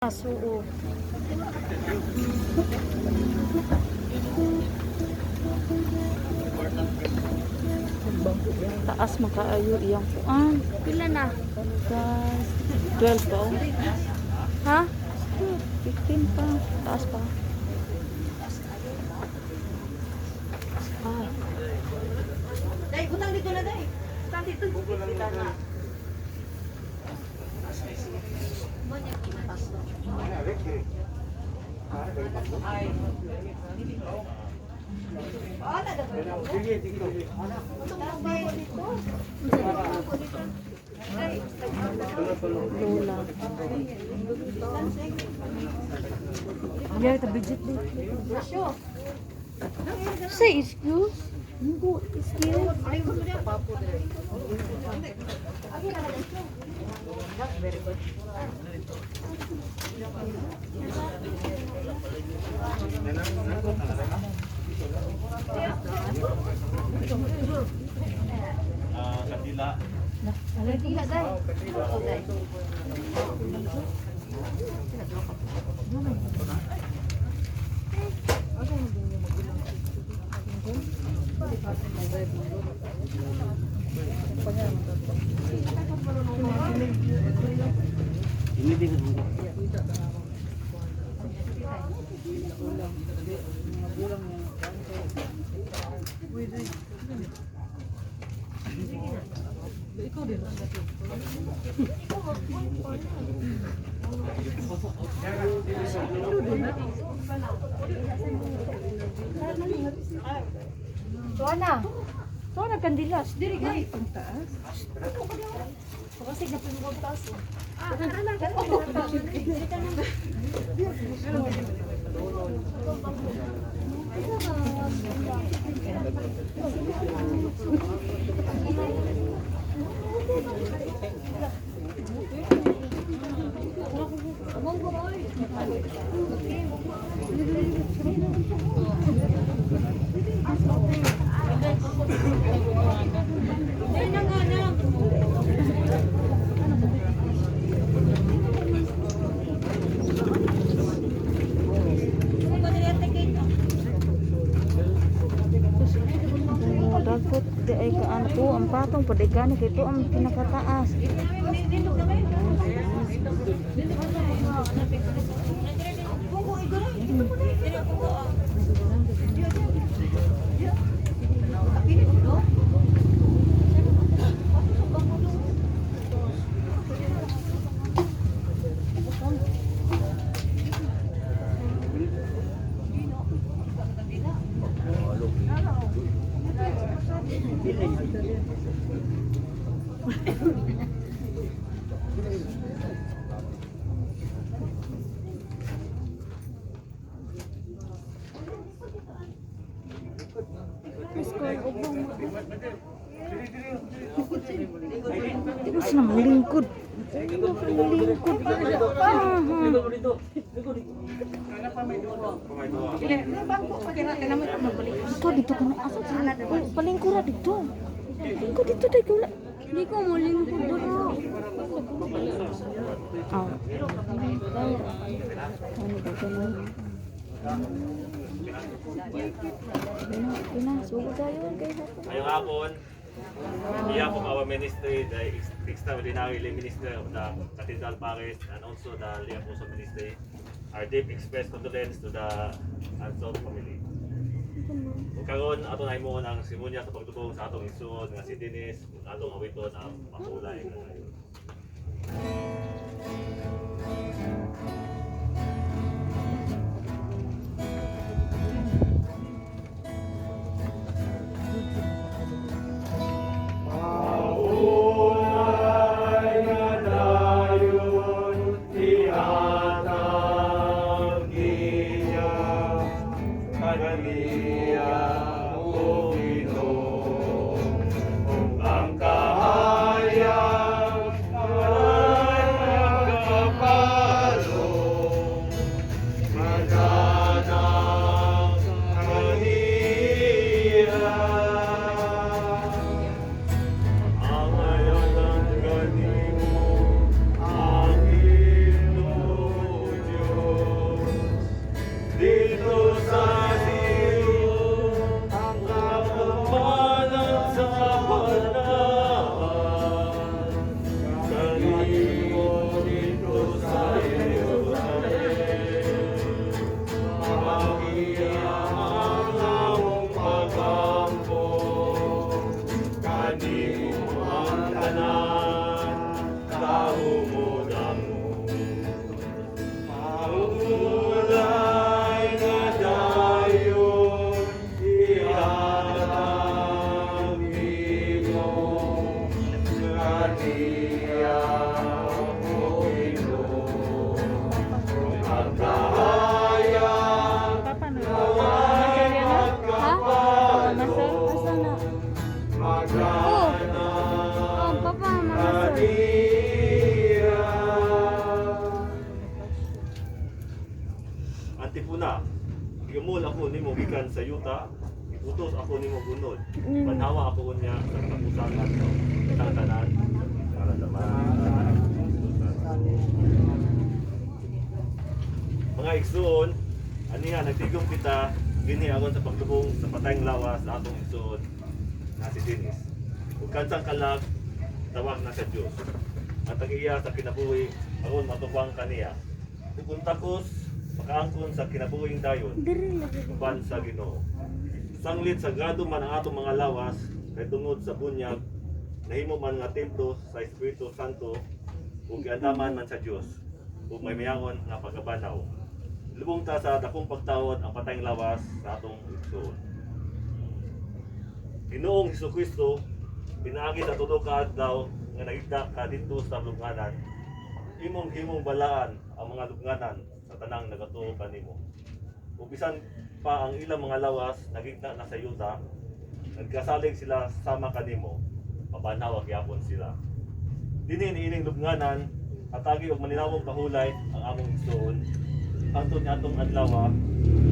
Suo. Taas makaayo iyang kuan. Pila na? Guys, 12 ba? Ha? 15 pa. Taas pa. Ah. Day, utang dito na, day. Utang dito. Pila na. Lola. Yeah, the budget din. Say excuse. Go, excuse. Very good. Kandila. Kandila, day. Ini din ang Tuana kandilas. Diri, guys. Ang taas. Kasi napinugod taas. Dapat di ay kaan to ang patong padigani kay to ang pinakataas. Ibu senang melingkut. Melingkut. Ito dito ka na asal sana. Palingkura dito. Lingkod dito dai kula. Hindi ko mo lingkod dito. Ah. Ano ba ganun? Pinasugo tayo kay Ngayong hapon, here from our ministry, the extraordinary lay minister of the Cathedral Parish and also the lay apostle ministry, our deep express condolence to the Anson family. Kung karon ato na imo ang simonya sa pagdubong sa atong igsoon nga si Dennis, atong awiton ang makulay. Ang kahayag Antipuna, iumol ako nimo gikan sa yuta, iputos ako nimo gunod. Panhawa ako niya sa kapusan nato. Kitang tanan, karamdaman. Mga igsoon, aniha nagtigom kita giniagon sa paglubong sa patayng lawas sa atong igsoon na si Dennis. Ug kansang kalag tawag na sa Dios. At ang-iya sa kinabuhi aron matubang kaniya. Ug kung takos makaangkon sa kinabuhing dayon Diri lagi. uban sa Ginoo. Sanglit sagrado man ang atong mga lawas kay tungod sa bunyag nahimo man nga templo sa Espiritu Santo ug giandaman man sa Dios ug may mayangon nga pagkabanaw. Lubong ta sa dakong pagtawad ang patayng lawas sa atong igsoon. Ginoong Hesukristo pinaagi sa tulo ka adlaw nga nagigda ka dito sa lubnganan. Imong himong balaan ang mga lubnganan sa tanang nagatuo kanimo. Ug bisan pa ang ilang mga lawas nagigda na sa yuta, nagkasalig sila sama kanimo, mabanaw gyapon sila. Dinhi niining lubnganan atagi og maninawong kahulay ang among igsoon. Hangtod nga atong adlaw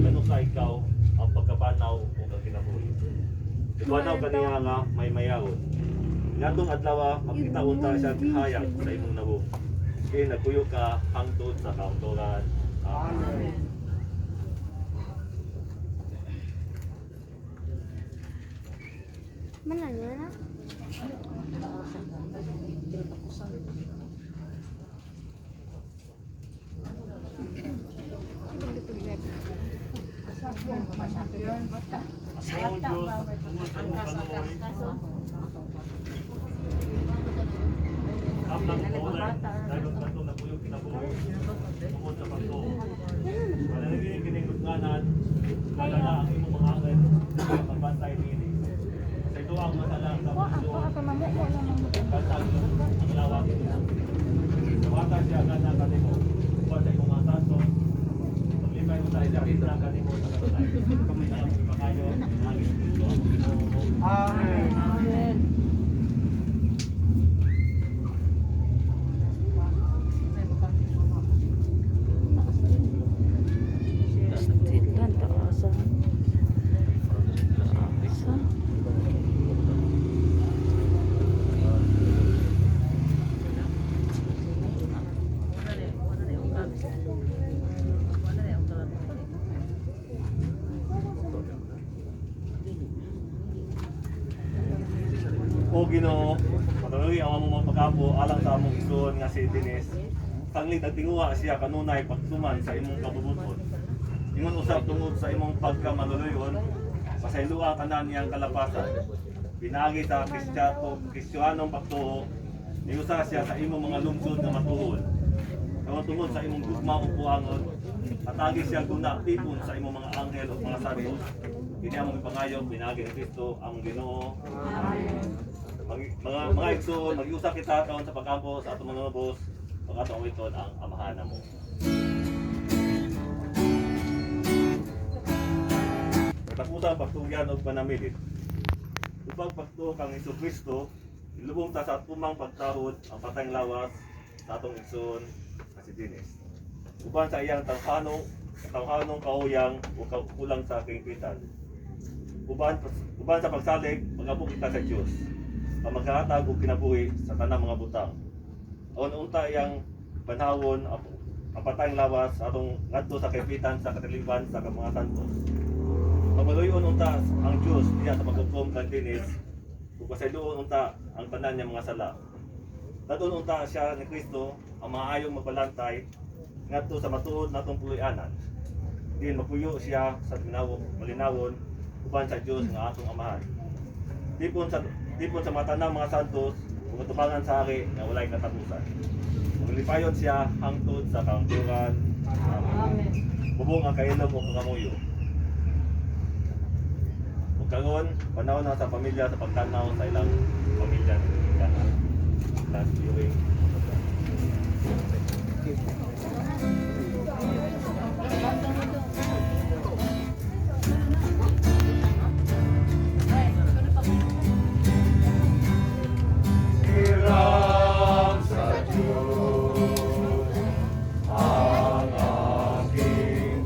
kanu sa ikaw ang pagkabanaw ug ang kinabuhi. Ibanaw kaniya nga may mayawon. Ngatong adlaw makita unta siya hayag sa imong nabong. Kay nagpuyo ka hangtod sa kaungtoran. Amen. Mana na? Ang Diyos, tungod sa imong kanuoy, Amlang kaulay, dahil ang kanto na puyo kinabuhi, tungod sa pagtuo. Mananagin kining lubnganan, kalala ang imong mga angel, sa pagbantay niini. Sa ito ang masala sa puso, kantag ang lawak. Sawata siya gana kanimo, upang sa imong mga santo, paglipay mo tayo sa pinta kanimo sa kanunay. Pakayo, nangis dito ang Ginoo. Amen. Tilan taasa. Taasa. O Ginoo, patuloy ang among mga pagkapo alang sa among igsoon nga si Dennis. Sanglit nagtinguha siya kanunay pagtuman sa imong kabubuton. Ingon usab tungod sa imong pagkamaluluyon, pasayloa tanan niyang kalapasan. Pinagi sa Kristiyanong pagtuo, niusa siya sa imong mga lungsod nga matuod. Karon tungod sa imong gugma ug puangon, atagi siya guna tipon sa imong mga anghel ug mga santos. Kini among ipangayo pinagi ni Kristo ang Ginoo. Amen. Mga igsoon, mag-iusap kita karon sa pagkampo sa atong mga boss, pag-atong awiton ang amahan mo. Katapusan pagtugyan og panamilit. Upang pagtuo kang Hesukristo, ilubong ta sa atumang pagtahod ang patayng lawas sa atong igsoon nga si Dennis. Uban sa iyang tawhanong kauyang o kulang sa kingpitan. Uban sa pagsalig, pag-abot kita sa Dios. Ang magkahatag og kinabuhi sa tanang mga butang. Aron unta iyang banhawon ang patayng lawas sa atong ngadto sa kaipitan sa katiliban sa mga santos. Pagmaluyon unta ang Dios diya sa paghukom kang Dennis ug pasayloon unta ang tanan niya mga sala. Dadon unta siya ni Kristo ang mga ayong magbalantay ngadto sa matuod natong puloy-anan. Diin mapuyo siya sa malinawon uban sa Dios nga atong amahan. Dipon sa mata ng mga santos, kung tubangan sa ari na walay katapusan. Maglipayon siya hangtod sa kaangkuran. Amen. Bubong ang kailom o kangamuyo. Ug karon, panahon na sa pamilya sa pagtanaw sa ilang pamilya. Last viewing. Ang aking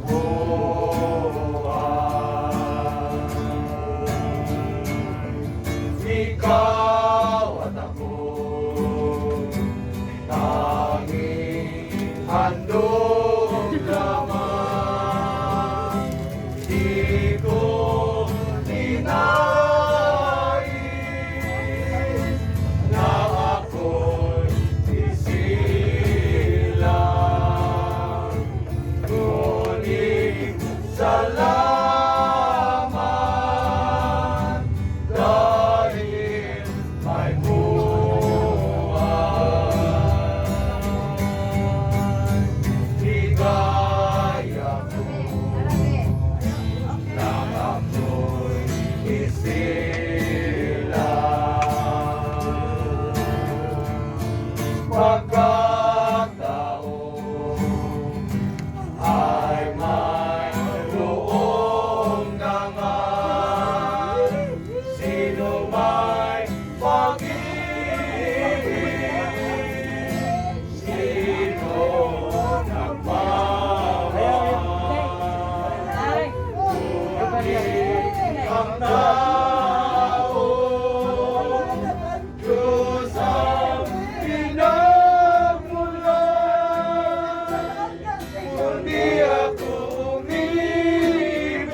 kundi ako umibig,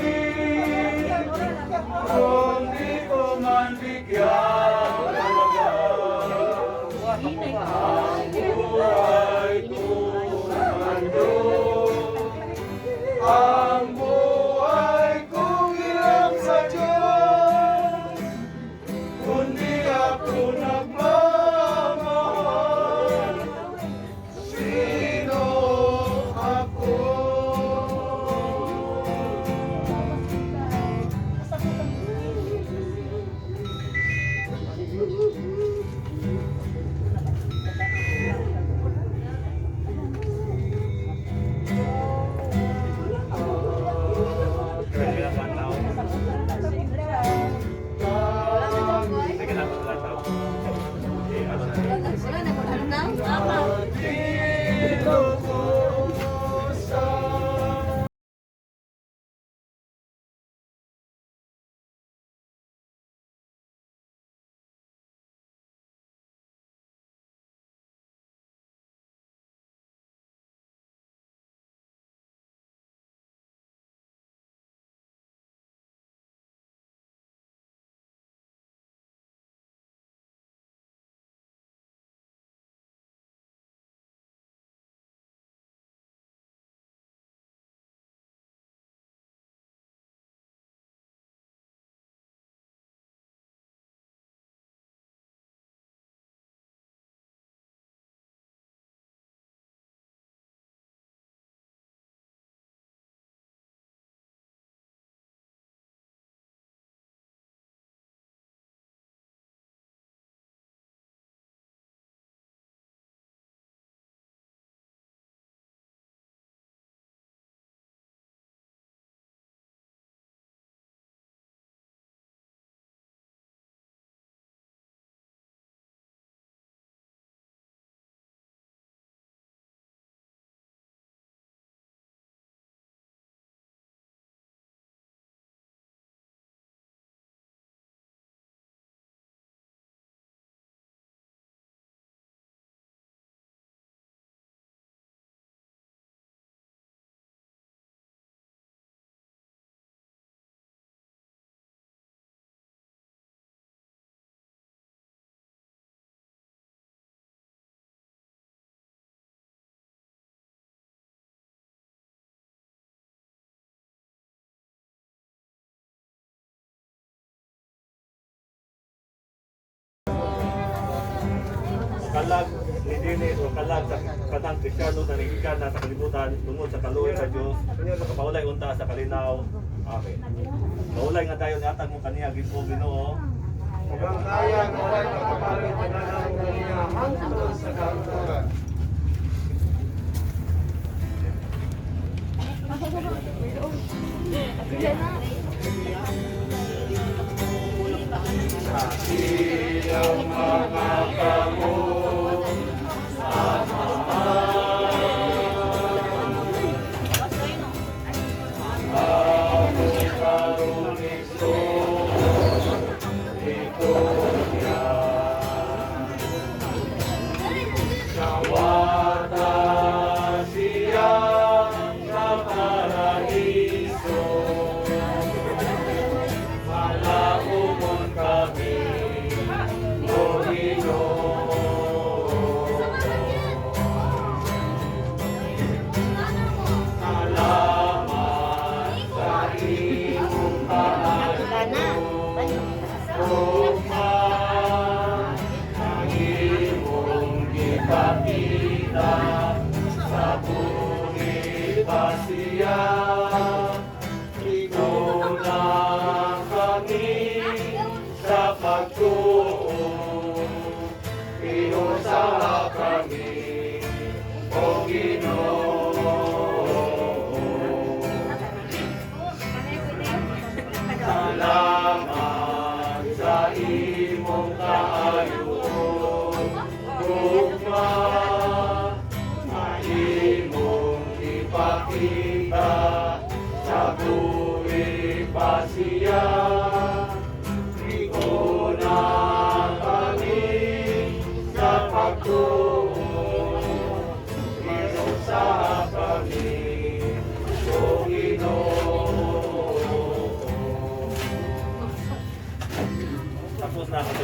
kung di ko man bigyan talaga ang buhay ko nandun, ang buhay kong ilang sa Diyos, kundi ako nagmamahal. Sino ako? Kaya lang tao. Sige lang mga tao. Eh, ano na? Wala na kung ano na. Dito ko sa Kalag ni Dennis o kalag sa katang Kristyano na nagikan na sa kalibutan tungod sa kaluoy sa Dios makapaulay unta sa kalinaw. Amen. Maulay nga tayo ni atang mo kaniya Ginoo Ginoo. Hanggang kaya ng walay makapalit na ng kaniya hangtod sa kaluturan. Sa ilang mga kamot sa kami.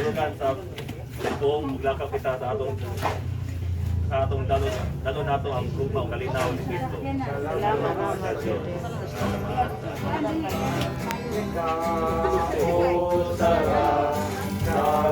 katulugan sa buong maglakaw kita sa atong dalo nato ang grupo ang kalinaw ni Cristo. Salamat. Ikaw, O Sarah, sa